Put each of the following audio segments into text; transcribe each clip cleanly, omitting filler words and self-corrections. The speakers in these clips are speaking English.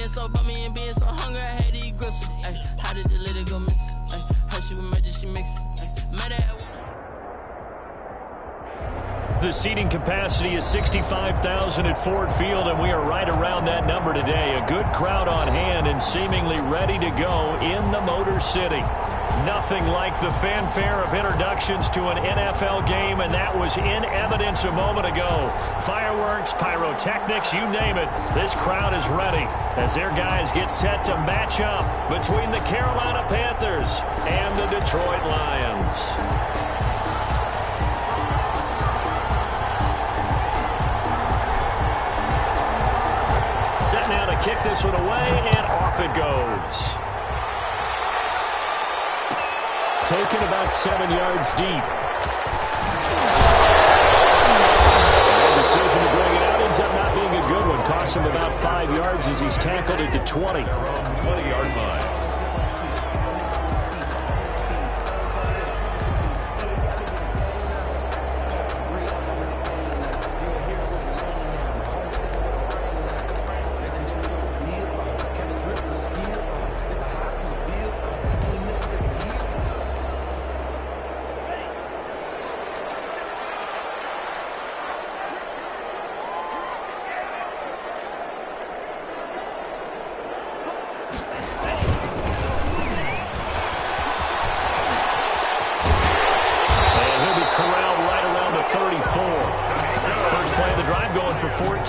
so about me and being so hungry, I had to eat gristle. Ay, how did the lady go miss? Ay, how she was made she mix it. Made her. The seating capacity is 65,000 at Ford Field, and we are right around that number today. A good crowd on hand and seemingly ready to go in the Motor City. Nothing like the fanfare of introductions to an NFL game, and that was in evidence a moment ago. Fireworks, pyrotechnics, you name it. This crowd is ready as their guys get set to match up between the Carolina Panthers and the Detroit Lions. Set now to kick this one away, and off it goes. Taken about 7 yards deep. The decision to bring it out ends up not being a good one. Costs him about 5 yards as he's tackled at the 20. 20-yard line.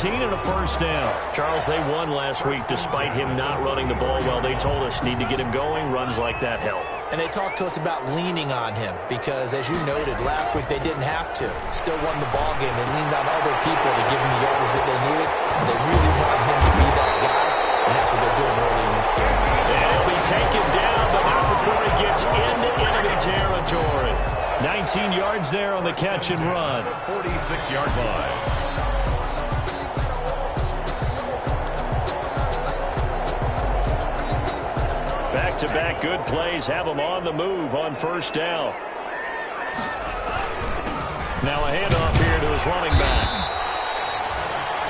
And a first down. Charles, they won last week despite him not running the ball well. They told us need to get him going. Runs like that help. And they talked to us about leaning on him because, as you noted, last week they didn't have to. Still won the ball game. They leaned on other people to give him the yardage that they needed. And they really want him to be that guy, and that's what they're doing early in this game. And he'll be taken down, but not before he gets into enemy territory. 19 yards there on the catch and run. 46-yard line. Back-to-back good plays have him on the move on first down. Now a handoff here to his running back.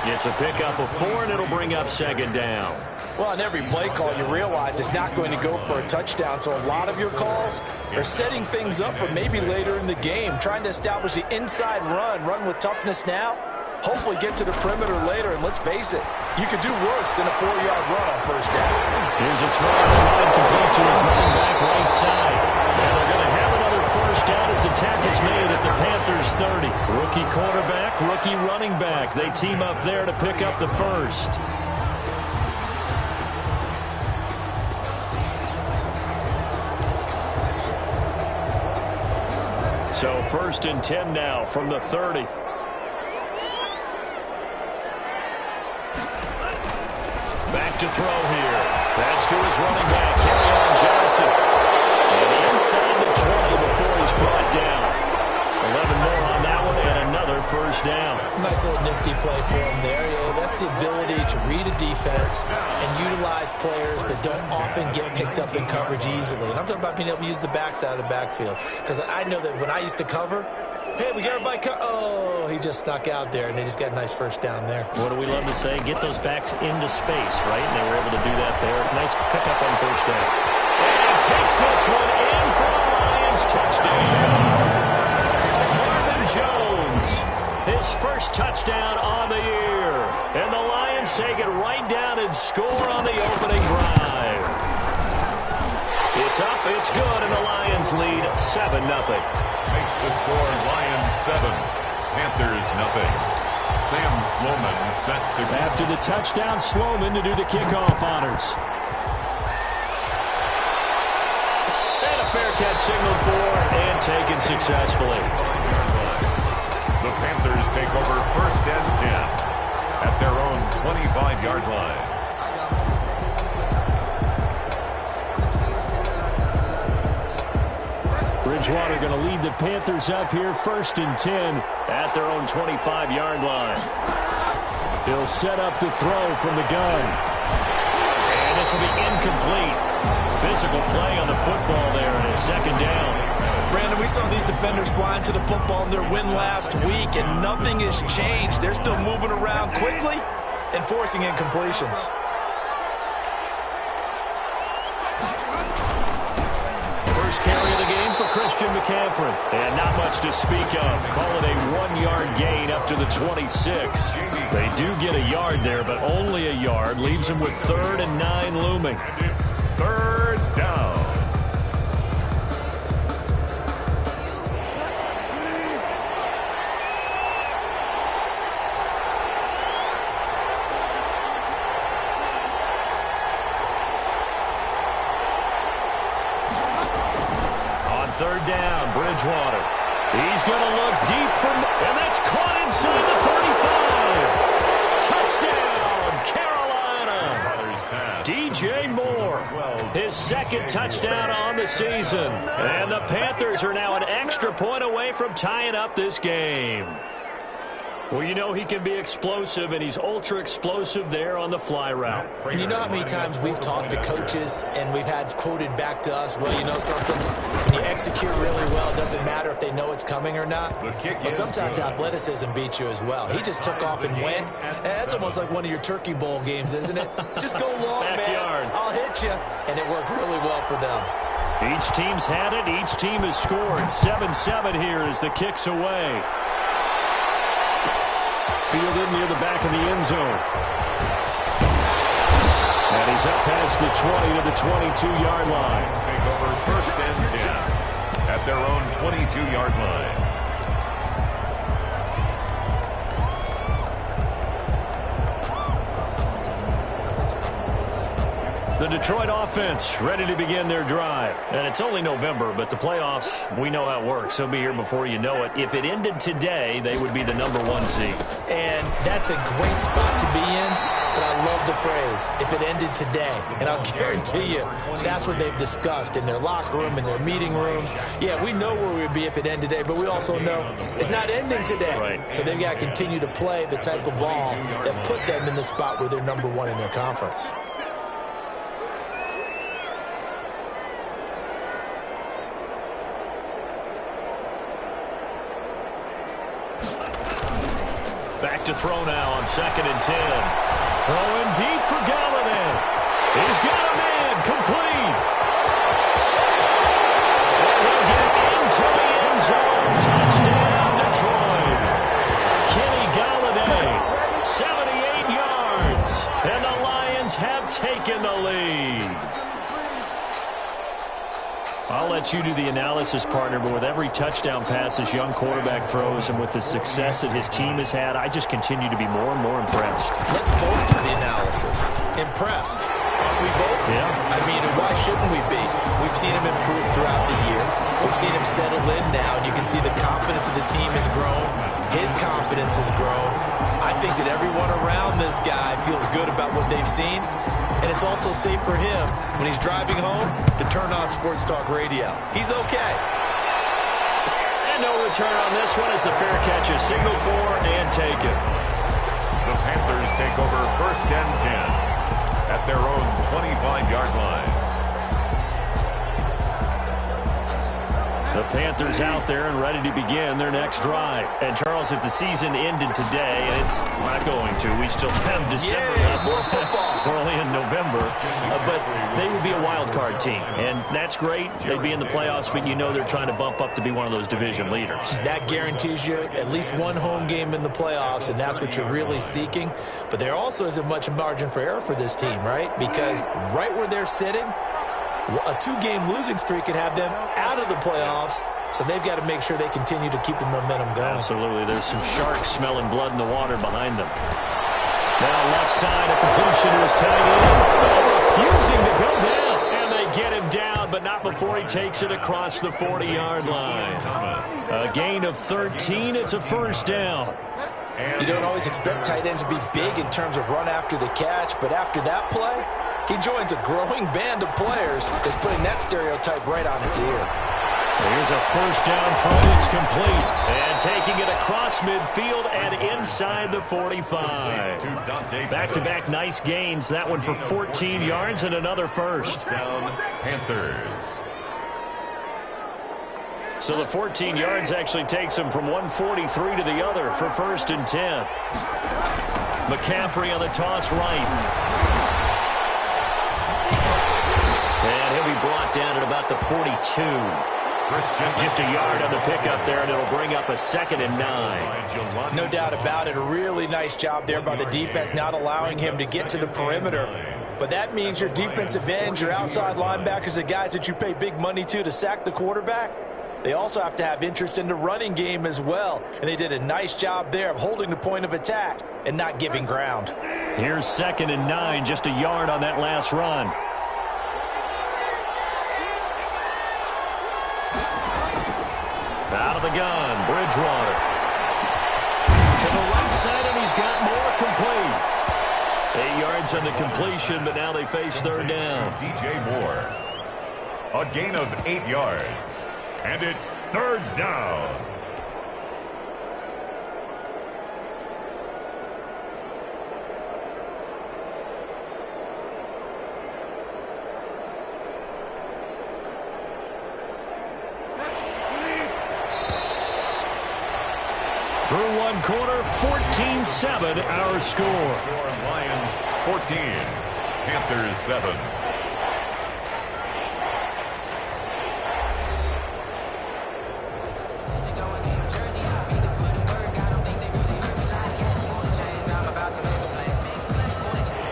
It's a pickup of 4, and it'll bring up second down. Well, on every play call, you realize it's not going to go for a touchdown, so a lot of your calls are setting things up for maybe later in the game, trying to establish the inside run with toughness now, hopefully get to the perimeter later, and let's face it, you could do worse than a 4-yard run on first down. Here's a throw on the line complete to his running back right side. And they're going to have another first down as the tackle's made at the Panthers 30. Rookie quarterback, rookie running back. They team up there to pick up the first. So first and 10 now from the 30. Back to throw here. That's to his running back, Kerryon Johnson. And inside the 20 before he's brought down. 11 more on that one and another first down. Nice little nifty play for him there. Yeah, that's the ability to read a defense and utilize players that don't often get picked up in coverage easily. And I'm talking about being able to use the backs out of the backfield. Because I know that when I used to cover, hey, we got everybody oh, he just snuck out there, and they just got a nice first down there. What do we love to say? Get those backs into space, right? And they were able to do that there. Nice pickup on first down. And he takes this one in for a Lions touchdown. Marvin Jones, his first touchdown on the year. And the Lions take it right down and score on the opening drive. It's up, it's good, and the Lions lead 7-0. Makes the score Lions 7, Panthers 0. Sam Sloman set to... After the touchdown, Sloman to do the kickoff honors. And a fair catch signaled for and taken successfully. The Panthers take over first and 10 at their own 25-yard line. Bridgewater going to lead the Panthers up here first and 10 at their own 25-yard line. He'll set up to throw from the gun. And this will be incomplete. Physical play on the football there, and it's second down. Brandon, we saw these defenders flying to the football in their win last week, and nothing has changed. They're still moving around quickly and forcing incompletions. Christian McCaffrey. And not much to speak of. Call it a 1-yard gain up to the 26. They do get a yard there, but only a yard. Leaves them with 3rd and 9 looming. And it's 3rd down. On 3rd down, Bridgewater. He's going to look deep from, and that's caught inside the 35. Touchdown, Carolina. DJ Moore, his 2nd touchdown on the season. And the Panthers are now an extra point away from tying up this game. Well, you know he can be explosive, and he's ultra-explosive there on the fly route. And you know how many times we've talked to coaches and we've had quoted back to us, well, you know something? When you execute really well, it doesn't matter if they know it's coming or not. But sometimes athleticism beats you as well. He just took off and went. And that's almost like one of your Turkey Bowl games, isn't it? Just go long, Backyard. man. I'll hit you. And it worked really well for them. Each team's had it. Each team has scored. 7-7 here as the kick's away. Fielded near the back of the end zone. And he's up past the 20 to the 22-yard line. Take over 1st and 10 at their own 22-yard line. The Detroit offense ready to begin their drive. And it's only November, but the playoffs, we know how it works. They'll be here before you know it. If it ended today, they would be the #1 seed. And that's a great spot to be in, but I love the phrase, if it ended today. And I'll guarantee you, that's what they've discussed in their locker room, in their meeting rooms. Yeah, we know where we'd be if it ended today, but we also know it's not ending today. Right. So they've got to continue to play the type of ball that put them in the spot where they're #1 in their conference. Back to throw now on 2nd and 10. Throwing deep for Galladay. He's got a man complete. And he'll get into the end zone. Touchdown, Detroit. Kenny Galladay, 78 yards. And the Lions have taken the lead. I'll let you do the analysis, partner, but with every touchdown pass this young quarterback throws and with the success that his team has had, I just continue to be more and more impressed. Let's both do the analysis. Impressed. Aren't we both? Yeah. I mean, and why shouldn't we be? We've seen him improve throughout the year. We've seen him settle in now, and you can see the confidence of the team has grown. His confidence has grown. I think that everyone around this guy feels good about what they've seen. And it's also safe for him when he's driving home to turn on Sports Talk Radio. He's okay. And no return on this one as the fair catch is signaled for and taken. The Panthers take over 1st and 10 at their own 25-yard line. The Panthers out there and ready to begin their next drive. And, Charles, if the season ended today, and it's not going to, we still have December left. More football. We're only in November. But they would be a wild card team. And that's great. They'd be in the playoffs, but you know they're trying to bump up to be one of those division leaders. That guarantees you at least one home game in the playoffs, and that's what you're really seeking. But there also isn't much margin for error for this team, right? Because right where they're sitting, a 2-game losing streak could have them out of the playoffs, so they've got to make sure they continue to keep the momentum going. Absolutely. There's some sharks smelling blood in the water behind them. Now left side, a completion to his tight end. Refusing to go down. And they get him down, but not before he takes it across the 40-yard line. A gain of 13. It's a 1st down. You don't always expect tight ends to be big in terms of run after the catch, but after that play, he joins a growing band of players that's putting that stereotype right on its ear. Here's a 1st down throw. It's complete. And taking it across midfield and inside the 45. Back-to-back nice gains. That one for 14 yards and another 1st. Down, Panthers. So the 14 yards actually takes him from 143 to the other for 1st and 10. McCaffrey on the toss right. And he'll be brought down at about the 42. Just a yard on the pickup there, and it'll bring up a 2nd and 9. No doubt about it. A really nice job there by the defense, not allowing him to get to the perimeter. But that means your defensive ends, your outside linebackers, the guys that you pay big money to sack the quarterback, they also have to have interest in the running game as well. And they did a nice job there of holding the point of attack and not giving ground. Here's 2nd and 9, just a yard on that last run. Out of the gun, Bridgewater. To the right side, and he's got more complete. 8 yards on the completion, but now they face 3rd down. DJ Moore. A gain of 8 yards. And it's 3rd down. Through one quarter, 14-7 our score. Lions 14, Panthers 7.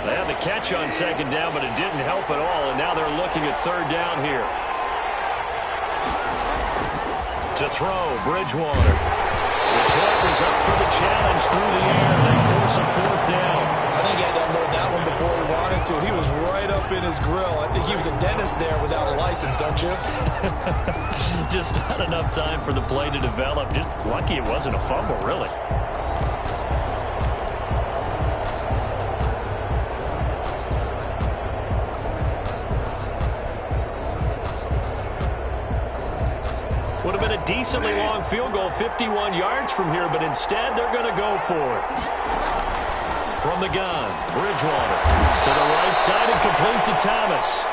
They had the catch on 2nd down, but it didn't help at all, and now they're looking at 3rd down here. To throw, Bridgewater. Detroit was up for the challenge through the air. They force a 4th down. I think he had to unload that one before he wanted to. He was right up in his grill. I think he was a dentist there without a license, don't you? Just not enough time for the play to develop. Just lucky it wasn't a fumble, really. Would have been a decently long field goal, 51 yards from here, but instead they're going to go for it. From the gun, Bridgewater to the right side and complete to Thomas.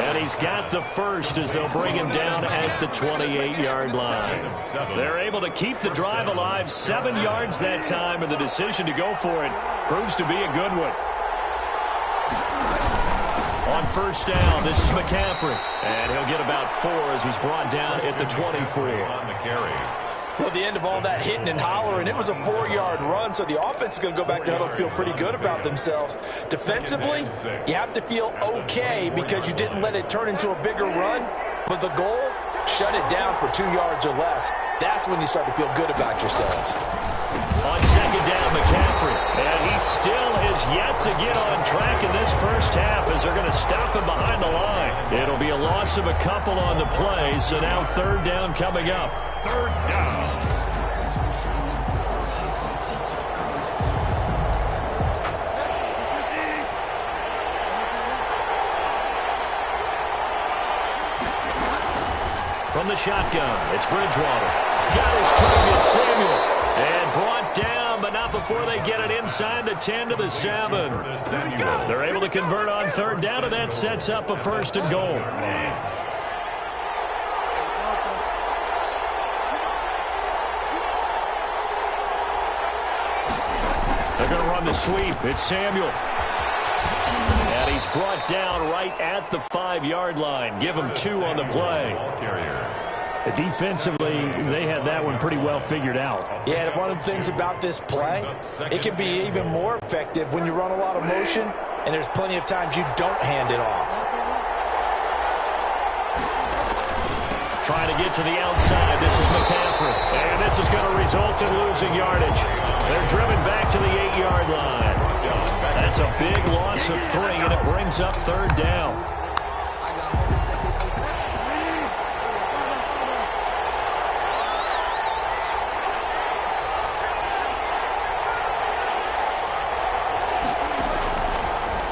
And he's got the first as they'll bring him down at the 28-yard line. They're able to keep the drive alive, 7 yards that time, and the decision to go for it proves to be a good one. On 1st down, this is McCaffrey. And he'll get about 4 as he's brought down at the 24. On the carry. Well, at the end of all that hitting and hollering, it was a 4-yard run, so the offense is going to go back to huddle and feel pretty good about themselves. Defensively, you have to feel okay because you didn't let it turn into a bigger run, but the goal, shut it down for 2 yards or less. That's when you start to feel good about yourselves. On 2nd down, McCaffrey. And he still has yet to get on track in this first half as they're going to stop him behind the line. It'll be a loss of a couple on the play, so now 3rd down coming up. 3rd down. From the shotgun, it's Bridgewater. Got his target, Samuel. And brought down, but not before they get it inside the 10 to the 7. They're able to convert on 3rd down, and that sets up a 1st and goal. They're going to run the sweep. It's Samuel. And he's brought down right at the 5-yard line. Give him 2 on the play. Defensively, they had that one pretty well figured out. Yeah, and one of the things about this play, it can be even more effective when you run a lot of motion, and there's plenty of times you don't hand it off. Trying to get to the outside. This is McCaffrey. And this is going to result in losing yardage. They're driven back to the 8-yard line. That's a big loss of 3, and it brings up 3rd down.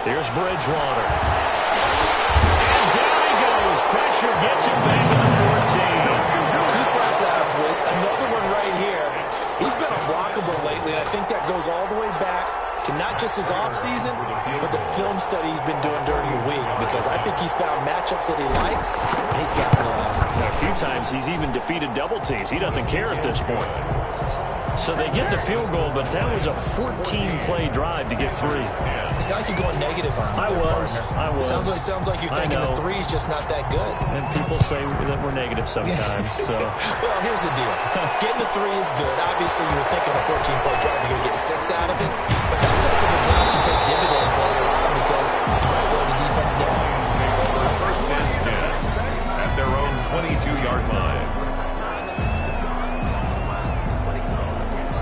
Here's Bridgewater. And down he goes. Pressure gets him back to the 14. 2 sacks last week. Another one right here. He's been unblockable lately, and I think that goes all the way back to not just his offseason, but the film study he's been doing during the week, because I think he's found matchups that he likes, and he's capitalizing. A few times he's even defeated double teams. He doesn't care at this point. So they get the field goal, but that was a 14-play drive to get 3. It's not like you're going negative on me. I was. Sounds like you're thinking the 3's just not that good. And people say that we're negative sometimes. So. Well, here's the deal. Getting the 3 is good. Obviously, you were thinking a 14-play drive, you're going to get 6 out of it. But that type of a drive can pay dividends later on because you might wear the defense down. First and 10 at their own 22-yard line.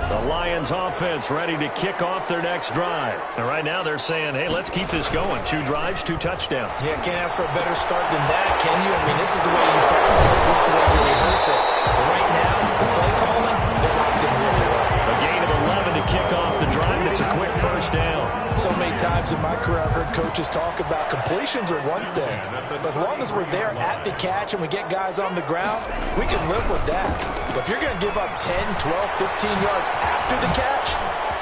The Lions offense ready to kick off their next drive. And right now they're saying, hey, let's keep this going. 2 drives, 2 touchdowns. Yeah, can't ask for a better start than that, can you? I mean, this is the way you practice it. This is the way you rehearse it. But right now, the play calling, they're locked in really well. A gain of 11 to kick off the drive. It's a quick first down. So many times in my career I've heard coaches talk about completions are one thing. But as long as we're there at the catch and we get guys on the ground, we can live with that. But if you're going to give up 10, 12, 15 yards after the catch,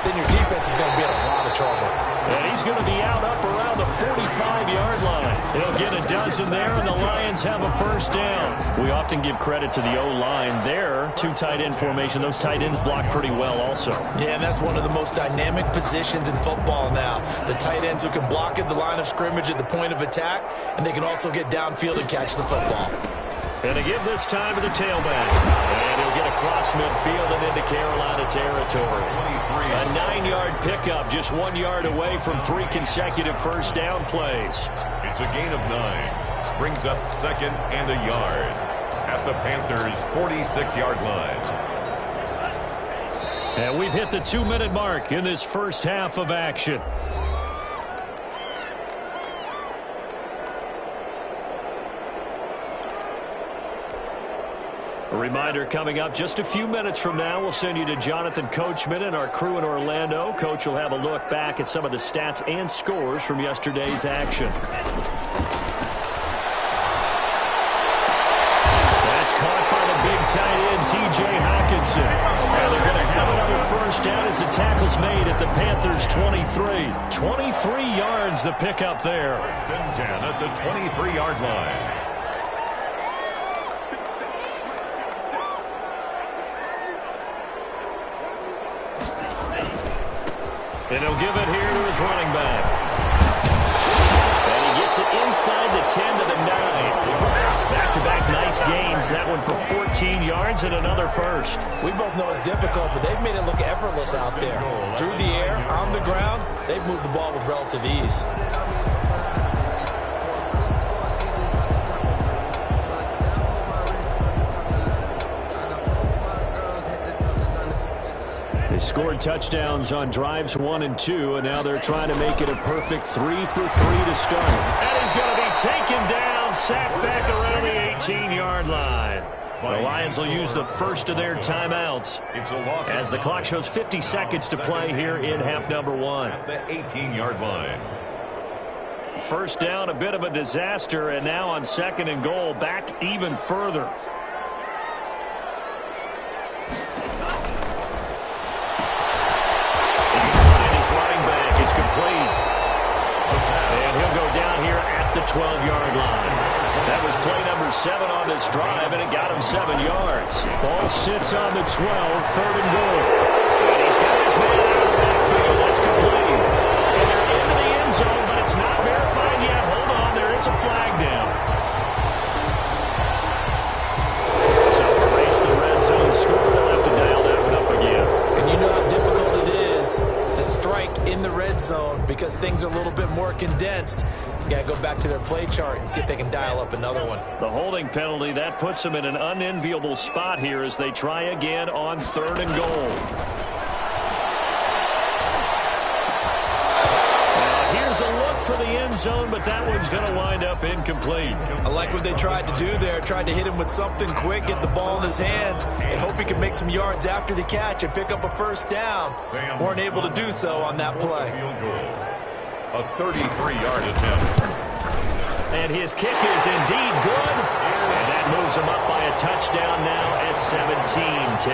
then your defense is going to be in a lot of trouble. And he's going to be out up around the 45-yard line. He'll get a dozen there, and the Lions have a first down. We often give credit to the O-line there. 2 tight end formation. Those tight ends block pretty well also. Yeah, and that's one of the most dynamic positions in football now. The tight ends who can block at the line of scrimmage at the point of attack, and they can also get downfield and catch the football. And to give this time to the tailback. And he'll get across midfield and into Carolina territory. A 9-yard pickup, just 1 yard away from 3 consecutive first down plays. It's a gain of 9. Brings up 2nd and a yard at the Panthers' 46-yard line. And we've hit the 2-minute mark in this first half of action. A reminder coming up just a few minutes from now, we'll send you to Jonathan Coachman and our crew in Orlando. Coach will have a look back at some of the stats and scores from yesterday's action. That's caught by the big tight end, T.J. Hockenson. And they're going to have another first down as the tackle's made at the Panthers' 23. 23 yards the pickup there. First and 10 at the 23-yard line. And he'll give it here to his running back. And he gets it inside the 10 to the 9. Back-to-back nice gains. That one for 14 yards and another first. We both know it's difficult, but they've made it look effortless out there. Through the air, on the ground, they've moved the ball with relative ease. They scored touchdowns on drives 1 and 2, and now they're trying to make it a perfect 3 for 3 to start. And he's going to be taken down, sacked back around the 18-yard line. The Lions will use the first of their timeouts as the clock shows 50 seconds to play here in half number 1. At the 18-yard line. First down, a bit of a disaster, and now on 2nd and goal, back even further. And he'll go down here at the 12-yard line. That was play number 7 on this drive, and it got him 7 yards. Ball sits on the 12, 3rd and goal. And he's got his man out of the backfield. That's complete. And they're into the end zone, but it's not verified yet. Hold on, there is a flag down. So erase the red zone score. They'll have to dial that one up again. And you know how difficult it is to strike in the red zone because things are a little bit more condensed. You got to go back to their play chart and see if they can dial up another one. The holding penalty, that puts them in an unenviable spot here as they try again on 3rd and goal. Now here's a look for the end zone, but that one's going to wind up incomplete. I like what they tried to do there. Tried to hit him with something quick, get the ball in his hands, and hope he could make some yards after the catch and pick up a first down. Weren't able to do so on that play. A 33-yard attempt. And his kick is indeed good. And that moves him up by a touchdown now at 17-10.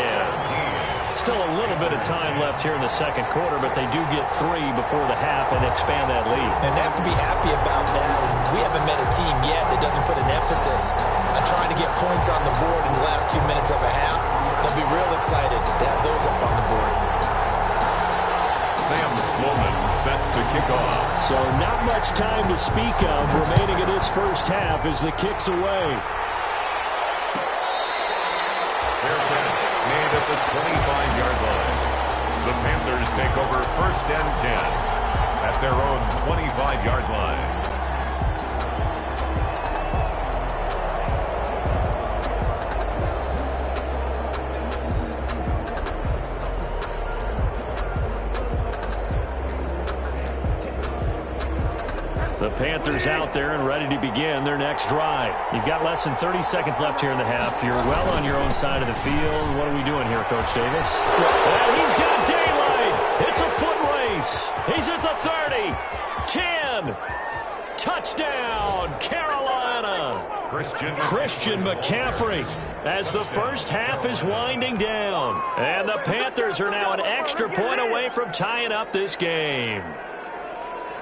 Still a little bit of time left here in the second quarter, but they do get 3 before the half and expand that lead. And they have to be happy about that. And we haven't met a team yet that doesn't put an emphasis on trying to get points on the board in the last 2 minutes of a half. They'll be real excited to have those up on the board. Sam Sloman set to kick off. So not much time to speak of remaining in this first half as the kick's away. Fair catch made at the 25-yard line. The Panthers take over first and 10 at their own 25-yard line. The Panthers out there and ready to begin their next drive. You've got less than 30 seconds left here in the half. You're well on your own side of the field. What are we doing here, Coach Davis? And he's got daylight. It's a foot race. He's at the 30. 10. Touchdown, Carolina. Christian McCaffrey as the first half is winding down. And the Panthers are now an extra point away from tying up this game.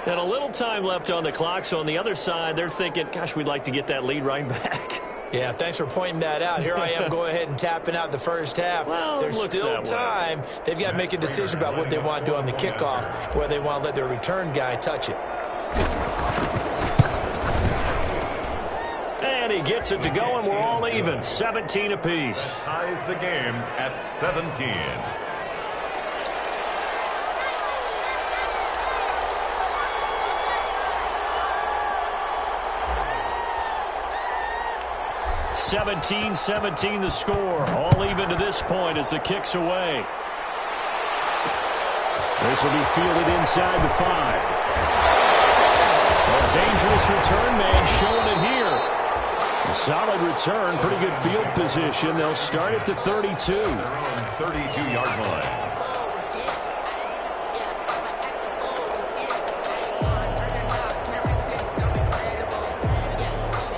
And a little time left on the clock, so on the other side, they're thinking, gosh, we'd like to get that lead right back. Yeah, thanks for pointing that out. Here I am going ahead and tapping out the first half. Well, there's still time. They've got to make a decision about what they want to do on the kickoff, whether they want to let their return guy touch it. And he gets it to go, and we're all even, 17 apiece. Ties the game at 17. 17-17 the score. All even to this point as the kick's away. This will be fielded inside the 5. A dangerous return man showing it here. A solid return, pretty good field position. They'll start at the 32. 32-yard line.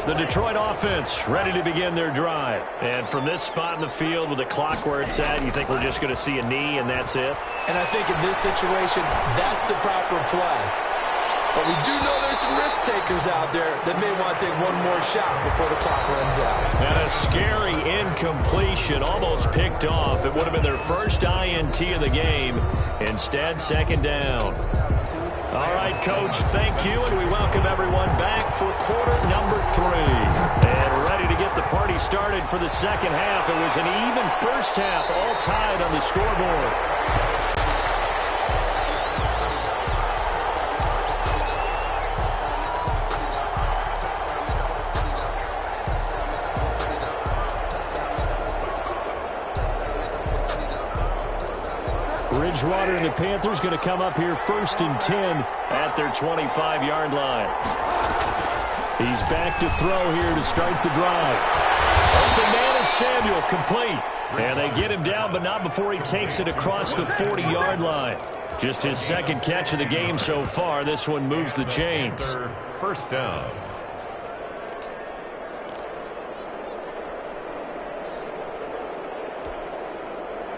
The Detroit offense ready to begin their drive. And from this spot in the field with the clock where it's at, you think we're just going to see a knee and that's it? And I think in this situation, that's the proper play. But we do know there's some risk takers out there that may want to take one more shot before the clock runs out. And a scary incompletion, almost picked off. It would have been their first INT of the game. Instead, second down. All right, Coach, thank you, and we welcome everyone back for quarter number 3. And ready to get the party started for the second half. It was an even first half, all tied on the scoreboard. Bridgewater and the Panthers going to come up here first and 10 at their 25-yard line. He's back to throw here to start the drive. Open man is Samuel, complete. And they get him down, but not before he takes it across the 40-yard line. Just his second catch of the game so far. This one moves the chains. First down.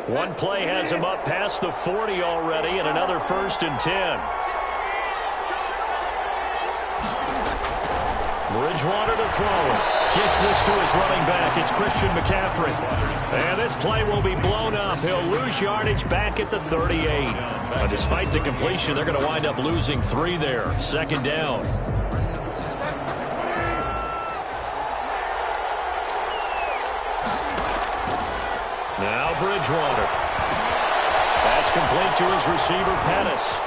One play has him up past the 40 already, and another first and 10. Bridgewater to throw it. Gets this to his running back. It's Christian McCaffrey. And this play will be blown up. He'll lose yardage back at the 38. But despite the completion, they're going to wind up losing 3 there. Second down. Now Bridgewater. That's complete to his receiver, Pettis.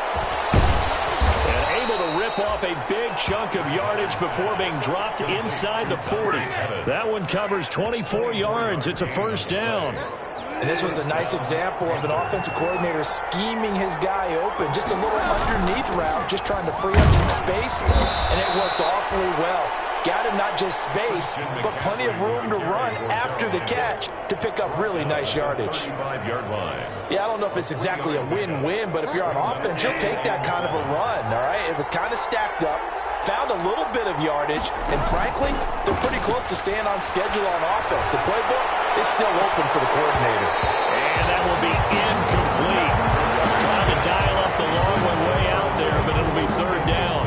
And able to rip off a big chunk of yardage before being dropped inside the 40. That one covers 24 yards. It's a first down. And this was a nice example of an offensive coordinator scheming his guy open. Just a little underneath route, just trying to free up some space. And it worked awfully well. Got him not just space, but plenty of room to run after the catch to pick up really nice yardage. 35-yard line. Yeah, I don't know if it's exactly a win-win, but if you're on offense, you'll take that kind of a run, all right? It was kind of stacked up, found a little bit of yardage, and frankly, they're pretty close to staying on schedule on offense. The playbook is still open for the coordinator. And that will be incomplete. Trying to dial up the long one way out there, but it'll be third down.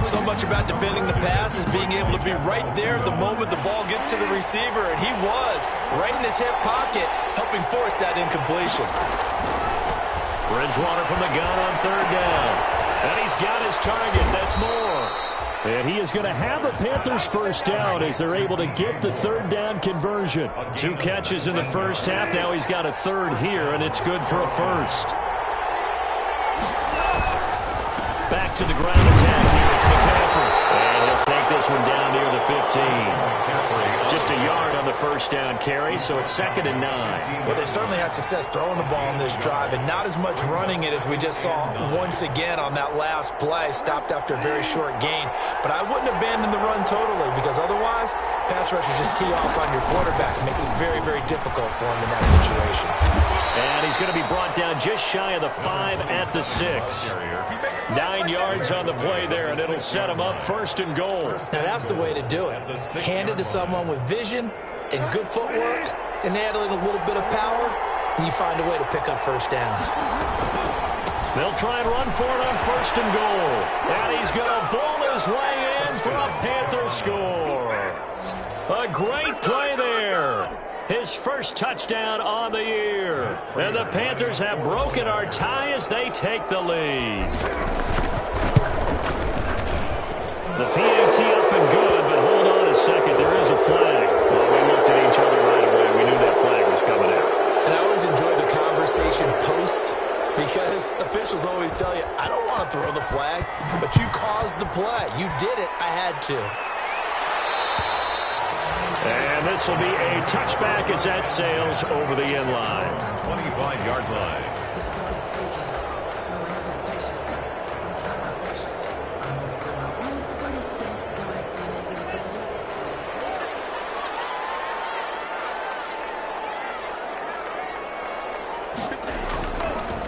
So much about defending the pass is being able to be right there the moment the ball gets to the receiver, and he was right in his hip pocket, helping force that incompletion. Bridgewater from the gun on third down. And he's got his target. That's Moore. And he is going to have the Panthers first down as they're able to get the third down conversion. 2 catches in the first half. Now he's got a third here, and it's good for a first. Back to the ground attack here. It's McCaffrey. And he'll take this one down near the 15. Just a yard on the first down carry, so it's 2nd and 9. Well, they certainly had success throwing the ball on this drive, and not as much running it as we just saw once again on that last play. Stopped after a very short gain. But I wouldn't abandon the run totally, because otherwise, pass rushers just tee off on your quarterback. Makes it very, very difficult for him in that situation. And he's going to be brought down just shy of the 5 at the 6. 9 yards on the play there, and it'll set him up 1st and goal. Now, that's the way to do it. Hand it to someone with vision and good footwork, and add in a little bit of power, and you find a way to pick up first downs. They'll try and run for it on 1st and goal. And he's going to bowl his way in for a Panther score. A great play there. His first touchdown on the year. And the Panthers have broken our tie as they take the lead. The PAT up and good, but hold on a second. There is a flag. Well, we looked at each other right away. We knew that flag was coming in. And I always enjoy the conversation post, because officials always tell you, I don't want to throw the flag, but you caused the play. You did it. I had to. And this will be a touchback as that sails over the end line. 25-yard line.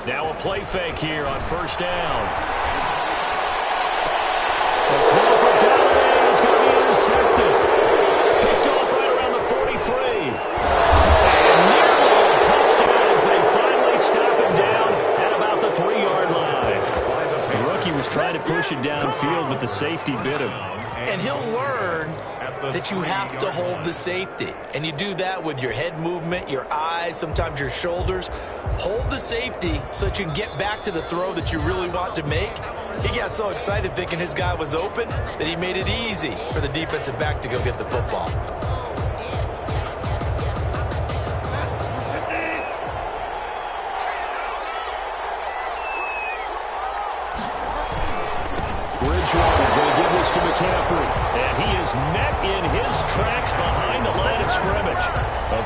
Now a play fake here on 1st down. The throw for Golladay is going to be intercepted. Picked off right around the 43. And nearly a touchdown as they finally stop him down at about the 3-yard line. The rookie was trying to push it downfield, but the safety bit him. And he'll learn that you have to hold the safety. And you do that with your head movement, your eyes, sometimes your shoulders. Hold the safety so that you can get back to the throw that you really want to make. He got so excited thinking his guy was open that he made it easy for the defensive back to go get the football. Bridgewater going to give this to McCaffrey. And he is met in his tracks behind the line of scrimmage.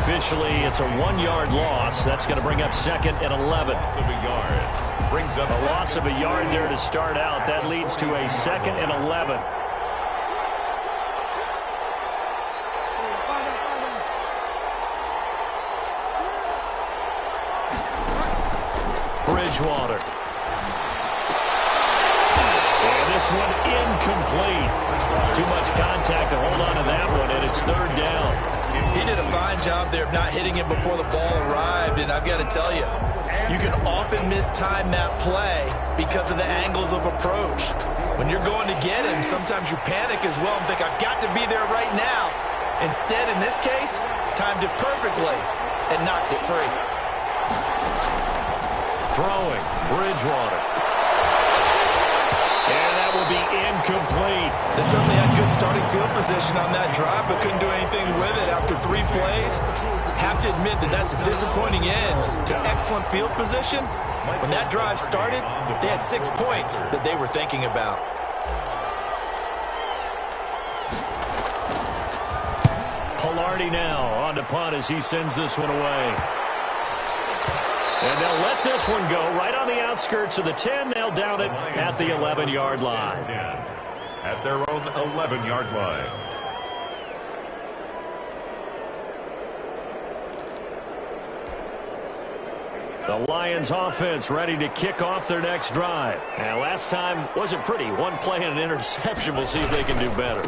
Officially, it's a 1-yard loss. That's going to bring up 2nd and 11. Loss of a yard. Brings up A loss of a yard there to start out. That leads to a 2nd and 11. Bridgewater. And this one incomplete. Too much contact to hold on to that one, and it's 3rd down. He did a fine job there of not hitting it before the ball arrived, and I've got to tell you, you can often mistime that play because of the angles of approach. When you're going to get him, sometimes you panic as well and think, I've got to be there right now. Instead, in this case, timed it perfectly and knocked it free. Throwing, Bridgewater. And that will be incomplete. They certainly had good starting field position on that drive, but couldn't do anything with it after 3 plays. Have to admit that that's a disappointing end to excellent field position. When that drive started, they had 6 points that they were thinking about. Palardy now on to punt as he sends this one away. And they'll let this one go right on the outskirts of the 10. They'll down it at the 11-yard line. At their own 11-yard line. The Lions offense ready to kick off their next drive. And last time wasn't pretty. One play and an interception. We'll see if they can do better.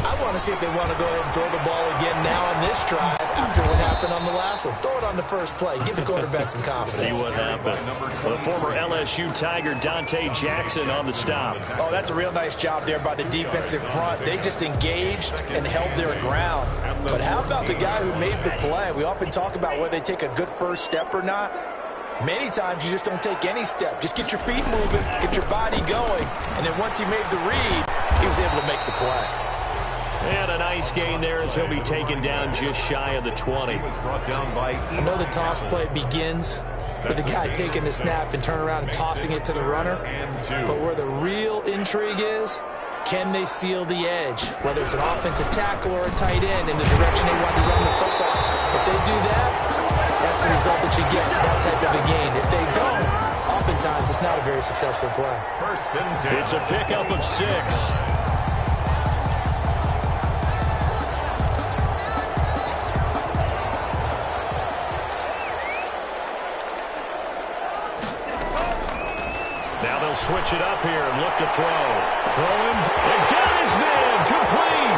I want to see if they want to go ahead and throw the ball again now on this drive after what happened on the last one. Throw it on the first play. Give the quarterback some confidence. See what happens. The former LSU Tiger Dante Jackson on the stop. Oh, that's a real nice job there by the defensive front. They just engaged and held their ground. But how about the guy who made the play? We often talk about whether they take a good first step or not. Many times you just don't take any step. Just get your feet moving, get your body going, and then once he made the read, he was able to make the play. And a nice gain there as he'll be taken down just shy of the 20. I know the toss play begins with the guy taking the snap and turn around and tossing it to the runner. But where the real intrigue is, can they seal the edge? Whether it's an offensive tackle or a tight end in the direction they want to run the football. If they do that, that's the result that you get, that type of a gain. If they don't, oftentimes it's not a very successful play. It's a pickup of 6. Now they'll switch it up here and look to throw. Throwing, and got his man, complete.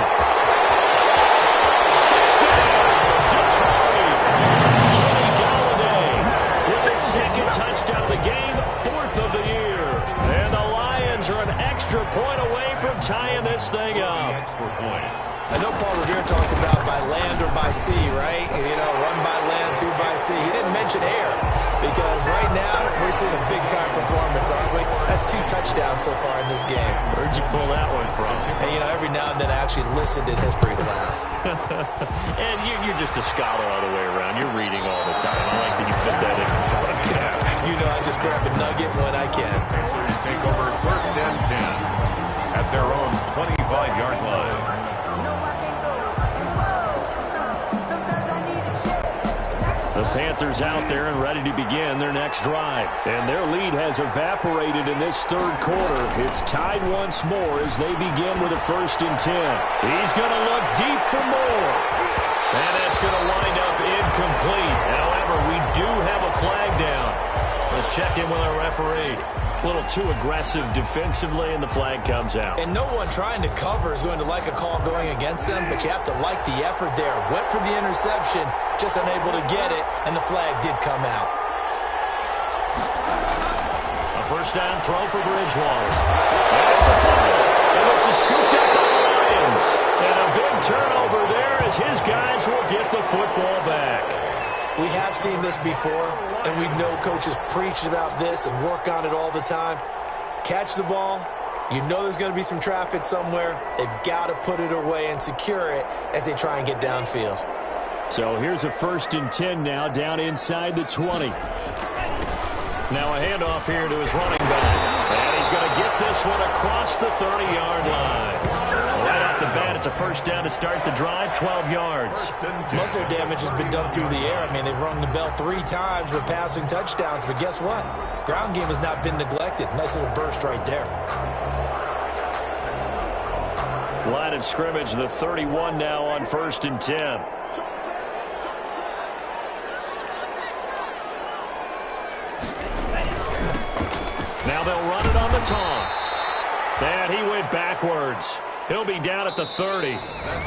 Touchdown, Detroit. Kenny Golladay with his second touchdown of the game, 4th of the year. And the Lions are an extra point away from tying this thing up. I know Paul Revere talked about by land or by sea, right? You know, 1 by land, 2 by sea. He didn't mention air because right now we're seeing a big-time performance, aren't we? That's 2 touchdowns so far in this game. Where'd you pull that one from? And, you know, every now and then I actually listened in history class. And you're just a scholar all the way around. You're reading all the time. I like that you fit that in. You know, I just grab a nugget when I can. Panthers take over 1st and 10 at their own 25-yard line. The Panthers out there and ready to begin their next drive. And their lead has evaporated in this 3rd quarter. It's tied once more as they begin with a 1st and 10. He's going to look deep for more. And that's going to wind up incomplete. However, we do have a flag down. Let's check in with our referee. A little too aggressive defensively, and the flag comes out. And no one trying to cover is going to like a call going against them, but you have to like the effort there. Went for the interception, just unable to get it, and the flag did come out. A 1st down throw for Bridgewater. And it's a fumble. And this is scooped up by the Lions. And a big turnover there as his guys will get the football back. We have seen this before, and we know coaches preach about this and work on it all the time. Catch the ball. You know there's going to be some traffic somewhere. They've got to put it away and secure it as they try and get downfield. So here's a 1st and 10 now down inside the 20. Now a handoff here to his running back. And he's going to get this one across the 30-yard line. Right off the bat, it's a 1st down to start the drive, 12 yards. Muscle damage has been done through the air. I mean, they've rung the bell 3 times with passing touchdowns, but guess what? Ground game has not been neglected. Nice little burst right there. Line of scrimmage, the 31 now on 1st and 10. Now they'll run it on the toss. And he went backwards. He'll be down at the 30.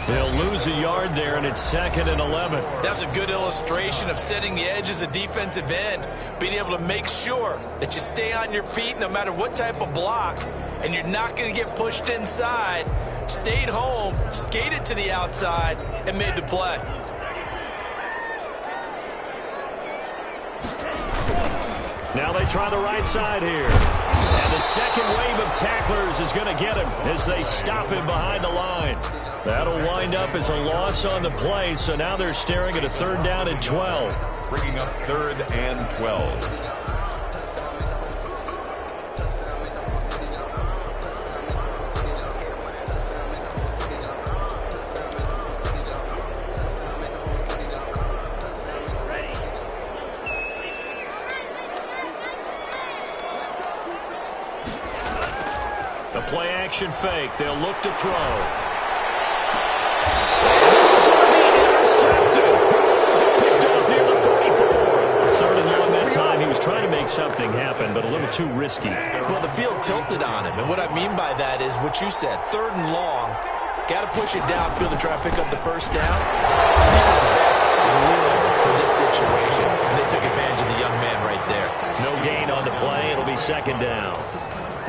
They'll lose a yard there, and it's 2nd and 11. That's a good illustration of setting the edge as a defensive end, being able to make sure that you stay on your feet no matter what type of block, and you're not going to get pushed inside. Stayed home, skated to the outside, and made the play. Now they try the right side here. And the second wave of tacklers is going to get him as they stop him behind the line. That'll wind up as a loss on the play, so now they're staring at a 3rd down and 12. Bringing up 3rd and 12. Play action fake. They'll look to throw. This is going to be intercepted. Picked off near the 44. 3rd and long that time He was trying to make something happen, but a little too risky. Well, the field tilted on him, and what I mean by that is what you said, 3rd and long. Got to push it downfield to try and pick up the first down. The defensive backs live for this situation, and they took advantage of the young man right there. No gain on the play. It'll be 2nd down.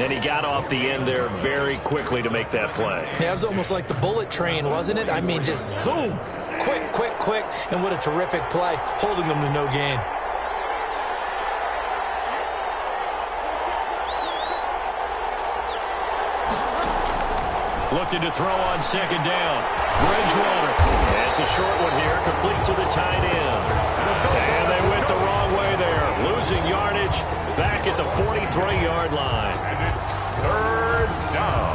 And he got off the end there very quickly to make that play. Yeah, it was almost like the bullet train, wasn't it? I mean, just zoom. Quick, quick, quick. And what a terrific play, holding them to no gain. Looking to throw on 2nd down. Bridgewater. It's a short one here, complete to the tight end. And they went the wrong way there, losing yardage back at the 43-yard line. And it's 3rd down.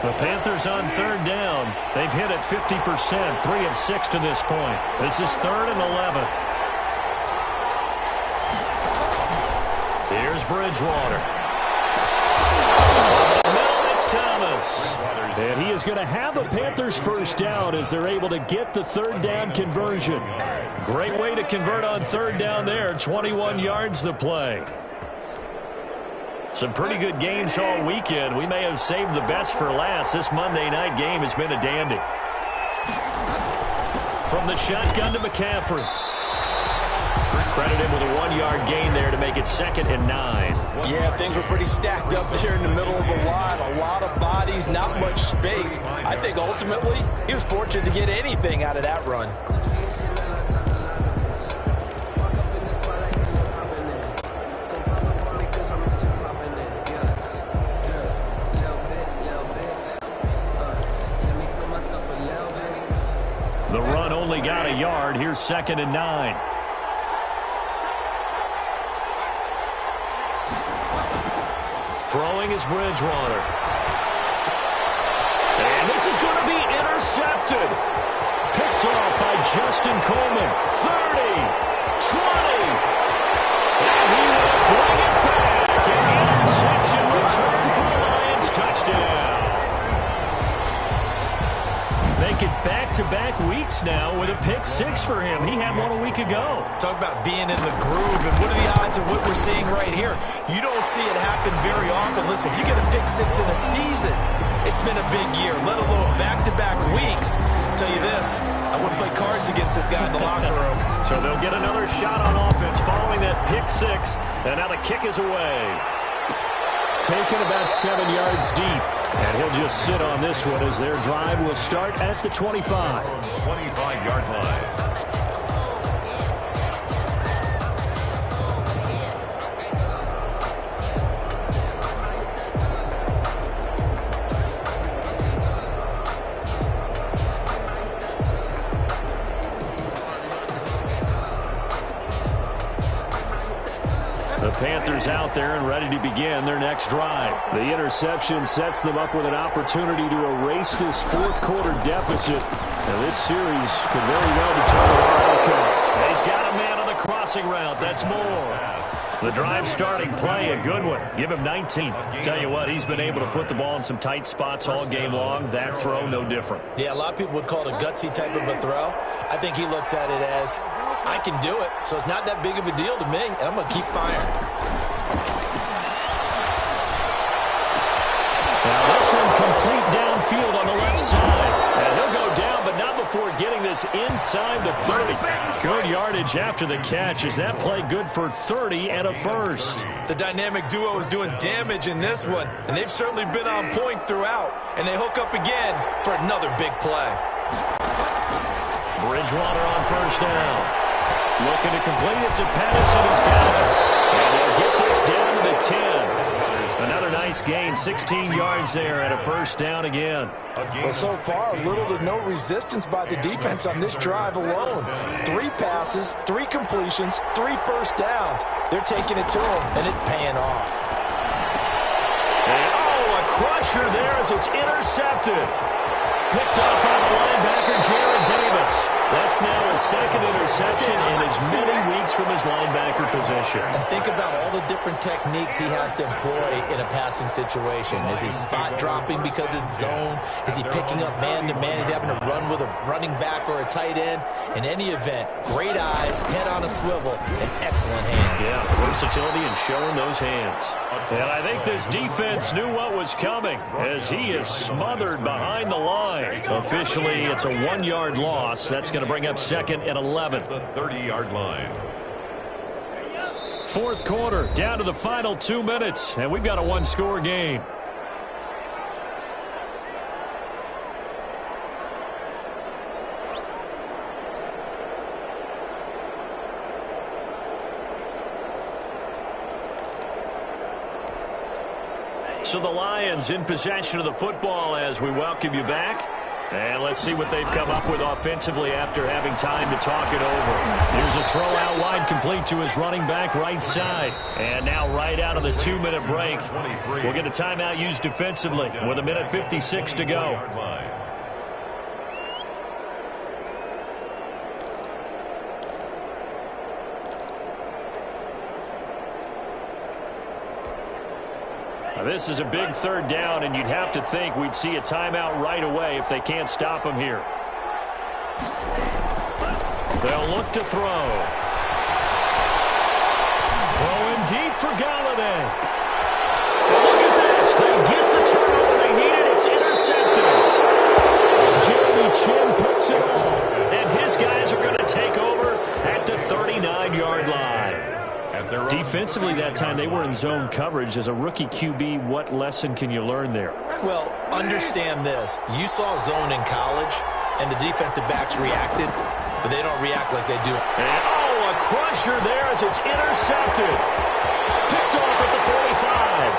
The Panthers on 3rd down. They've hit it 50%, 3 of 6 to this point. This is 3rd and 11. Here's Bridgewater. No, it's Thomas. And he is going to have a Panthers first down as they're able to get the 3rd down conversion. Great way to convert on 3rd down there. 21 yards the play. Some pretty good games all weekend. We may have saved the best for last. This Monday night game has been a dandy. From the shotgun to McCaffrey. Credit him with a 1-yard gain there to make it 2nd and 9. Yeah, things were pretty stacked up there in the middle of the line. A lot of bodies, not much space. I think ultimately he was fortunate to get anything out of that run. The run only got a yard. Here's 2nd and 9. Throwing is Bridgewater. And this is going to be intercepted. Picked off by Justin Coleman. 30, 20. And he will bring it back. An interception return for the Lions. Touchdown. Make it back-to-back weeks now with a pick 6 for him. He had one a week ago. Talk about being in the groove, and what are the odds of what we're seeing right here? You don't see it happen very often. Listen, if you get a pick 6 in a season, it's been a big year, let alone back-to-back weeks. I'll tell you this, I wouldn't play cards against this guy in the locker room. So they'll get another shot on offense following that pick 6, and now the kick is away. Taken about 7 yards deep. And he'll just sit on this one as their drive will start at the 25. 25-yard line. The Panthers out there and ready to begin their next drive. The interception sets them up with an opportunity to erase this 4th quarter deficit. And this series could very well determine our outcome. He's got a man on the crossing route. That's more. The drive starting play, a good one. Give him 19. Tell you what, he's been able to put the ball in some tight spots all game long. That throw, no different. Yeah, a lot of people would call it a gutsy type of a throw. I think he looks at it as, I can do it, so it's not that big of a deal to me, and I'm going to keep firing. Now this one complete downfield on the left side. And he'll go down, but not before getting this inside the 30. Good yardage after the catch. Is that play good for 30 and a first? The dynamic duo is doing damage in this one, and they've certainly been on point throughout. And they hook up again for another big play. Bridgewater on first down. Looking to complete it to Patterson. He's got it. And they'll get this down to the 10. Another nice gain, 16 yards there at a first down again. Well, so far, little to no resistance by the defense on this drive alone. 3 passes, 3 completions, 3 first downs. They're taking it to him, and it's paying off. And, a crusher there as it's intercepted. Picked up by the linebacker, Jarrad Davis. That's now his second interception in as many weeks from his linebacker position. And think about all the different techniques he has to employ in a passing situation. Is he spot dropping because it's zone? Is he picking up man-to-man? Is he having to run with a running back or a tight end? In any event, great eyes, head on a swivel, and excellent hands. Yeah, versatility and showing those hands. And I think this defense knew what was coming as he is smothered behind the line. Officially, it's a 1-yard loss. That's going to bring up 2nd and 11. The 30-yard line. Fourth quarter, down to the final 2 minutes, and we've got a 1-score game. So the Lions in possession of the football as we welcome you back. And let's see what they've come up with offensively after having time to talk it over. Here's a throw out wide complete to his running back right side. And now right out of the 2-minute break, we'll get a timeout used defensively with 1:56 to go. This is a big 3rd down, and you'd have to think we'd see a timeout right away if they can't stop him here. They'll look to throw. Throwing deep for Galladay. Look at this. They get the turnover they needed. It's intercepted. Jeremy Chinn picks it up, and his guys are going to take over at the 39-yard line. Defensively that time, they were in zone coverage. As a rookie QB, what lesson can you learn there? Well, understand this. You saw zone in college, and the defensive backs reacted, but they don't react like they do. And, a crusher there as it's intercepted. Picked off at the 45.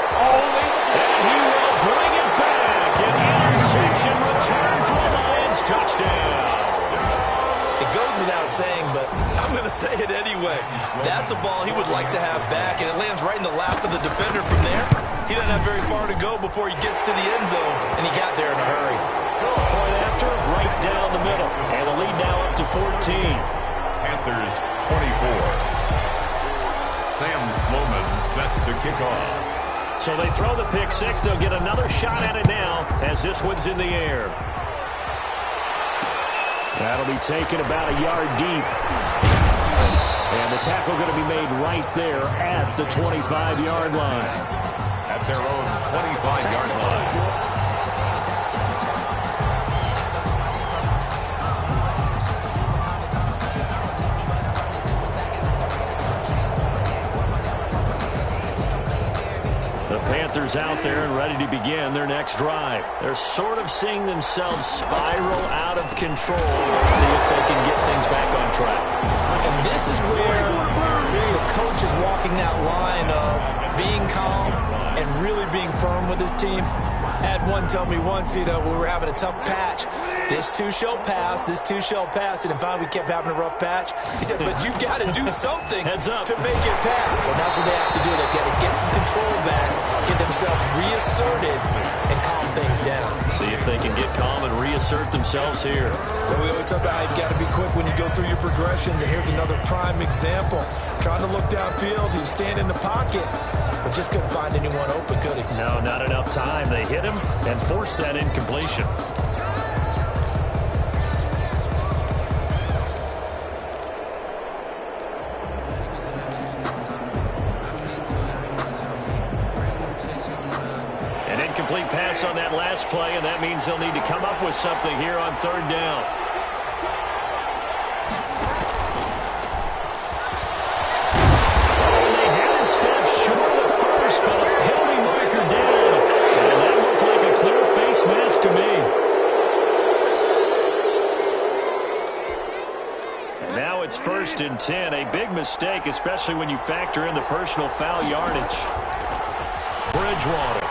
And he will bring it back. An interception return for the Lions touchdown. It goes without saying, but I'm going to say it anyway. That's a ball he would like to have back, and it lands right in the lap of the defender from there. He doesn't have very far to go before he gets to the end zone, and he got there in a hurry. Point after, right down the middle. And the lead now up to 14. Panthers 24. Sam Sloman set to kick off. So they throw the pick six. They'll get another shot at it now as this one's in the air. That'll be taken about a yard deep. And the tackle going to be made right there at the 25-yard line. At their own 25-yard line. The Panthers out there and ready to begin their next drive. They're sort of seeing themselves spiral out of control. Let's see if they can get things back on track. And this is where the coach is walking that line of being calm and really being firm with his team. Had one tell me once, we were having a tough patch. This too shall pass, this too shall pass. And finally we kept having a rough patch. He said, but you've got to do something to make it pass. And that's what they have to do. They've got to get some control back, get themselves reasserted, and calm things down. See if they can get calm and reassert themselves here. Well, we always talk about how you've got to be quick when you go through your progressions. And here's another prime example. Trying to look downfield, he was standing in the pocket, but just couldn't find anyone open, could he? No, not enough time. They hit him and forced that incompletion. An incomplete pass on that last play, and that means they'll need to come up with something here on third down. First and 10, a big mistake, especially when you factor in the personal foul yardage. Bridgewater.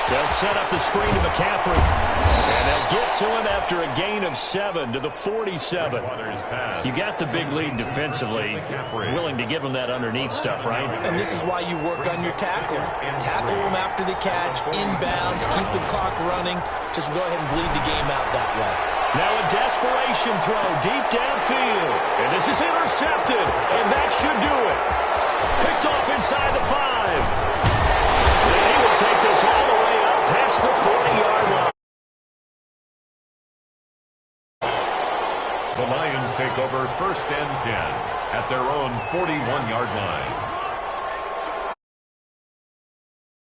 They'll set up the screen to McCaffrey. And they'll get to him after a gain of 7 to the 47. You got the big lead defensively. Willing to give him that underneath stuff, right? And this is why you work on your tackling. Tackle them after the catch, inbounds, keep the clock running. Just go ahead and bleed the game out that way. Now a desperation throw deep downfield. And this is intercepted, and that should do it. Picked off inside the 5. And he will take this all the way up past the 40-yard line. The Lions take over 1st and 10 at their own 41-yard line.